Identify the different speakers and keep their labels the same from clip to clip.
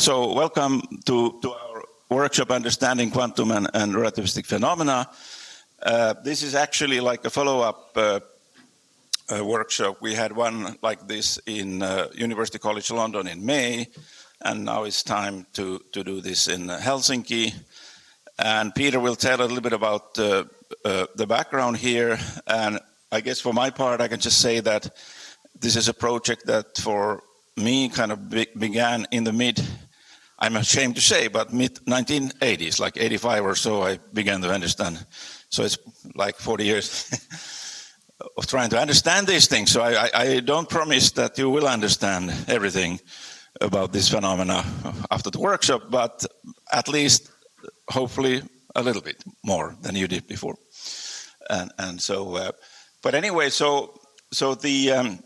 Speaker 1: So welcome to our workshop, Understanding Quantum and Relativistic Phenomena. This is actually like a follow-up workshop. We had one like this in University College London in May, and now it's time to do this in Helsinki. And Peter will tell a little bit about the background here. And I guess for my part, I can just say that this is a project that for me kind of began in the I'm ashamed to say, but mid-1980s, like 85 or so, I began to understand. So it's like 40 years of trying to understand these things. So I don't promise that you will understand everything about this phenomena after the workshop, but at least, hopefully, a little bit more than you did before. And so, but anyway, so the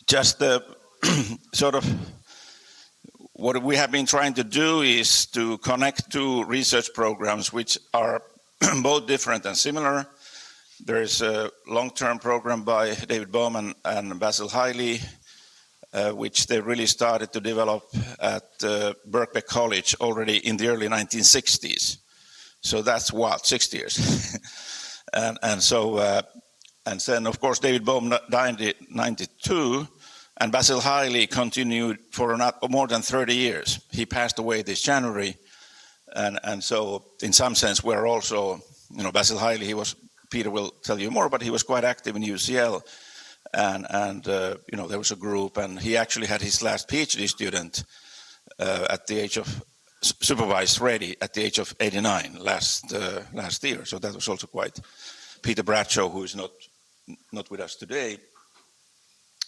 Speaker 1: just the sort of what we have been trying to do is to connect two research programs which are both different and similar. There is a long-term program by David Bohm and Basil Hiley, which they really started to develop at Birkbeck College already in the early 1960s. So that's what, 6 years. and so, and then of course David Bohm died in 92. And Basil Hiley continued for more than 30 years. He passed away this January. And so in some sense, we're also, Basil Hiley, Peter will tell you more, but he was quite active in UCL. And there was a group, and he actually had his last PhD student at the age of, supervised ready at the age of 89 last year. So that was also quite, Peter Bradshaw, who is not with us today,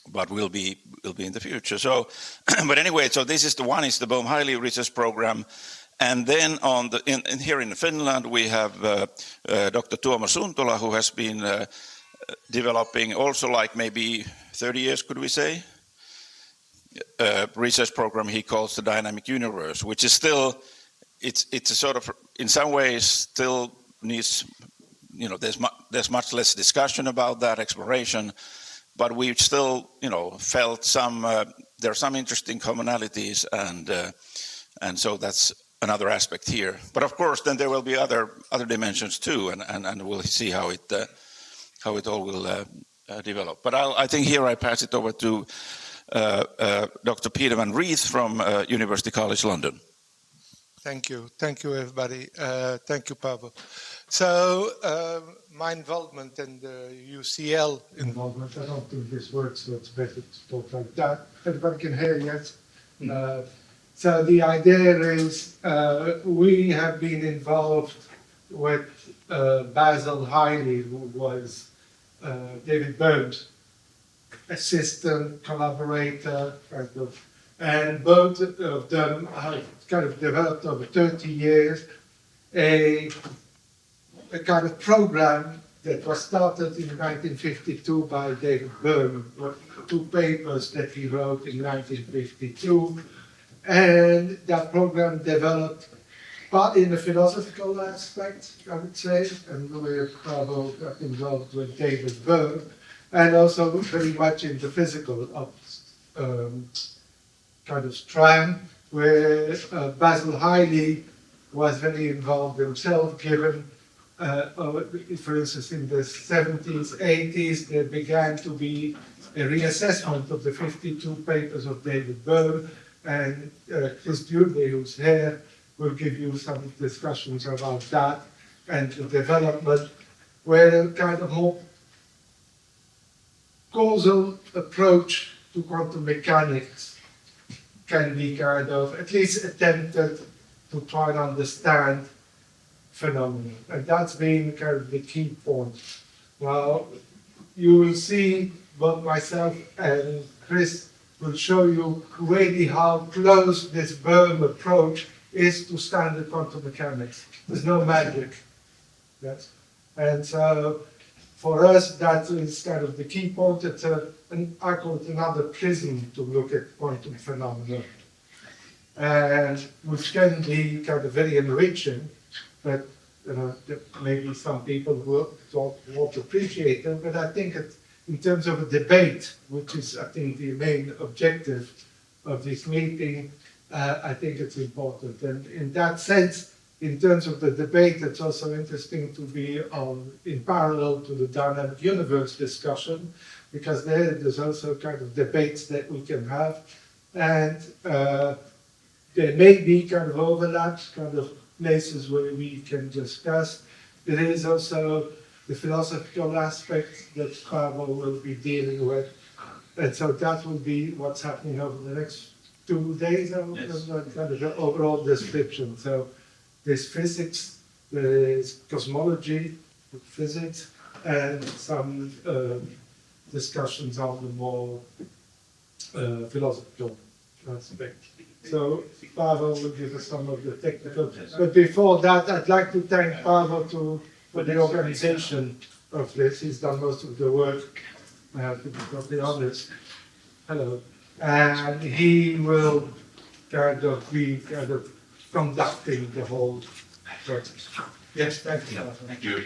Speaker 1: but will be in the future. So, but anyway, so this is the Bohm-Hiley research program, and then here in Finland we have Dr. Tuomo Suntola, who has been developing also like maybe 30 years, could we say, research program he calls the Dynamic Universe, which is still it's a sort of in some ways still needs there's much less discussion about that exploration. But we've still, felt there are some interesting commonalities, and so that's another aspect here. But of course, then there will be other dimensions too, and we'll see how it all will develop. But I think here I pass it over to Dr. Peter van Reeth from University College London.
Speaker 2: Thank you, everybody. Thank you, Paavo. So my involvement in the UCL involvement, I don't think this works, so it's better to talk like that. Everybody can hear, yes? So the idea is we have been involved with Basil Hiley, who was David Bohm's assistant, collaborator, and both of them have kind of developed over 30 years a kind of program that was started in 1952 by David Bohm, two papers that he wrote in 1952. And that program developed partly in the philosophical aspect, I would say, and Louis Paavo got involved with David Bohm, and also very much in the physical kind of strand, where Basil Hiley was very involved himself, given for instance, in the 70s, 80s, there began to be a reassessment of the 52 papers of David Bohm, and Chris Dewey, who's here, will give you some discussions about that and the development, where a kind of more causal approach to quantum mechanics can be kind of at least attempted to try and understand phenomenon, and that's been kind of the key point. Now, you will see both myself and Chris will show you really how close this Bohm approach is to standard quantum mechanics. There's no magic. Yes? And so, for us, that is kind of the key point. It's I call it another prism to look at quantum phenomena, and which can be kind of very enriching. But maybe some people won't appreciate it, but I think in terms of a debate, which is, I think, the main objective of this meeting, I think it's important. And in that sense, in terms of the debate, it's also interesting to be in parallel to the dynamic universe discussion, because there's also kind of debates that we can have. And there may be kind of overlaps, kind of places where we can discuss. There is also the philosophical aspect that Paavo will be dealing with. And so that will be what's happening over the next 2 days,
Speaker 1: Yes.
Speaker 2: kind of the overall description. So there's physics, there's cosmology, physics, and some discussions on the more philosophical aspect. So Paavo will give us some of the technical. But before that, I'd like to thank Paavo for the organization of this. He's done most of the work, I have to be totally honest. Hello. And he will be conducting the whole process. Yes, thank you.
Speaker 1: Thank you.